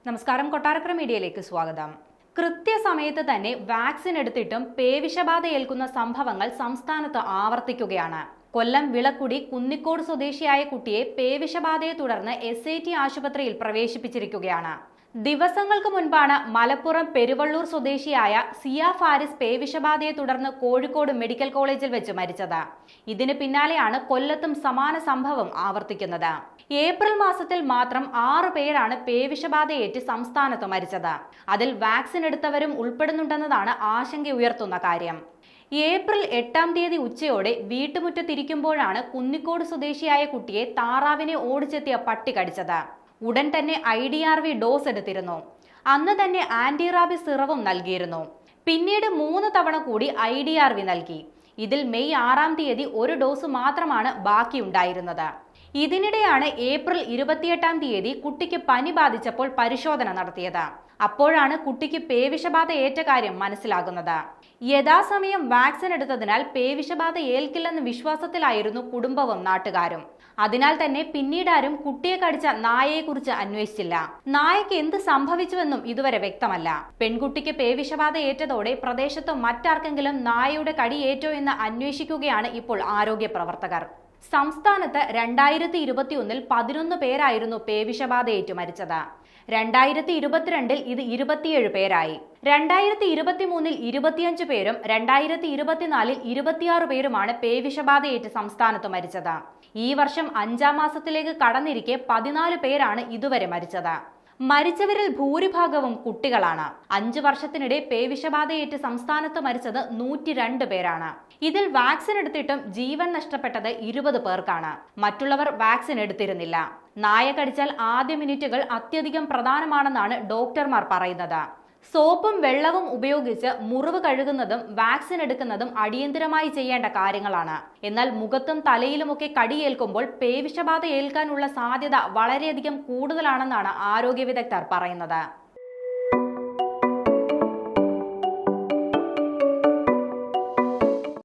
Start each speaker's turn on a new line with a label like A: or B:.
A: നമസ്കാരം, കൊട്ടാരക്കര മീഡിയയിലേക്ക് സ്വാഗതം. കൃത്യസമയത്ത് തന്നെ വാക്സിൻ എടുത്തിട്ടും പേവിഷബാധ ഏൽക്കുന്ന സംഭവങ്ങൾ സംസ്ഥാനത്ത് ആവർത്തിക്കുകയാണ്. കൊല്ലം വിളക്കുടി കുന്നിക്കോട് സ്വദേശിയായ കുട്ടിയെ പേവിഷബാധയെ തുടർന്ന് SAT ആശുപത്രിയിൽ പ്രവേശിപ്പിച്ചിരിക്കുകയാണ്. ദിവസങ്ങൾക്ക് മുൻപാണ് മലപ്പുറം പെരുവള്ളൂർ സ്വദേശിയായ സിയ ഫാരിസ് പേവിഷബാധയെ തുടർന്ന് കോഴിക്കോട് മെഡിക്കൽ കോളേജിൽ വെച്ച് മരിച്ചത്. ഇതിന് പിന്നാലെയാണ് കൊല്ലത്തും സമാന സംഭവം ആവർത്തിക്കുന്നത്. ഏപ്രിൽ മാസത്തിൽ മാത്രം 6 പേരാണ് പേവിഷബാധയേറ്റ് സംസ്ഥാനത്ത് മരിച്ചത്. അതിൽ വാക്സിൻ എടുത്തവരും ഉൾപ്പെടുന്നുണ്ടെന്നതാണ് ആശങ്കയുയർത്തുന്ന കാര്യം. ഏപ്രിൽ 8-ാം തീയതി ഉച്ചയോടെ വീട്ടുമുറ്റത്തിരിക്കുമ്പോഴാണ് കുന്നിക്കോട് സ്വദേശിയായ കുട്ടിയെ താറാവിനെ ഓടിച്ചെത്തിയ പട്ടി കടിച്ചത്. ഉടൻ തന്നെ IDRV ഡോസ് എടുത്തിരുന്നു. അന്ന് തന്നെ ആന്റിറാബിസ് സിറവും നൽകിയിരുന്നു. പിന്നീട് 3 തവണ കൂടി IDRV നൽകി. ഇതിൽ മെയ് 6-ാം തീയതി ഒരു ഡോസ് മാത്രമാണ് ബാക്കിയുണ്ടായിരുന്നത്. ഇതിനിടെയാണ് ഏപ്രിൽ 28-ാം തീയതി കുട്ടിക്ക് പനി ബാധിച്ചപ്പോൾ പരിശോധന നടത്തിയത്. അപ്പോഴാണ് കുട്ടിക്ക് പേവിഷബാധ ഏറ്റ കാര്യം മനസ്സിലാകുന്നത്. യഥാസമയം വാക്സിൻ എടുത്തതിനാൽ പേവിഷബാധ ഏൽക്കില്ലെന്ന വിശ്വാസത്തിലായിരുന്നു കുടുംബവും നാട്ടുകാരും. അതിനാൽ തന്നെ പിന്നീടാരും കുട്ടിയെ കടിച്ച നായയെക്കുറിച്ച് അന്വേഷിച്ചില്ല. നായയ്ക്ക് എന്ത് സംഭവിച്ചുവെന്നും ഇതുവരെ വ്യക്തമല്ല. പെൺകുട്ടിക്ക് പേവിഷബാധ ഏറ്റതോടെ പ്രദേശത്ത് മറ്റാർക്കെങ്കിലും നായയുടെ കടിയേറ്റോ എന്ന് അന്വേഷിക്കുകയാണ് ഇപ്പോൾ ആരോഗ്യ പ്രവർത്തകർ. സംസ്ഥാനത്ത് 2021-ൽ 11 പേരായിരുന്നു പേവിഷബാധയേറ്റു മരിച്ചത്. 2022-ൽ ഇത് 27 പേരായി. 2023-ൽ 25 പേരും 2024-ൽ 26 പേരുമാണ് പേവിഷബാധയേറ്റ് സംസ്ഥാനത്ത് മരിച്ചത്. ഈ വർഷം 5-ാം മാസത്തിലേക്ക് കടന്നിരിക്കെ 14 പേരാണ് ഇതുവരെ മരിച്ചത്. മരിച്ചവരിൽ ഭൂരിഭാഗവും കുട്ടികളാണ്. 5 വർഷത്തിനിടെ പേവിഷബാധയേറ്റ് സംസ്ഥാനത്ത് മരിച്ചത് 102 പേരാണ്. ഇതിൽ വാക്സിൻ എടുത്തിട്ടും ജീവൻ നഷ്ടപ്പെട്ടത് 20 പേർക്കാണ്. മറ്റുള്ളവർ വാക്സിൻ എടുത്തിരുന്നില്ല. നായ കടിച്ചാൽ ആദ്യ മിനിറ്റുകൾ അത്യധികം പ്രധാനമാണെന്നാണ് ഡോക്ടർമാർ പറയുന്നത്. സോപ്പും വെള്ളവും ഉപയോഗിച്ച് മുറിവ് കഴുകുന്നതും വാക്സിൻ എടുക്കുന്നതും അടിയന്തരമായി ചെയ്യേണ്ട കാര്യങ്ങളാണ്. എന്നാൽ മുഖത്തും തലയിലുമൊക്കെ കടിയേൽക്കുമ്പോൾ പേവിഷബാധ ഏൽക്കാനുള്ള സാധ്യത വളരെയധികം കൂടുതലാണെന്നാണ് ആരോഗ്യ വിദഗ്ധർ പറയുന്നത്.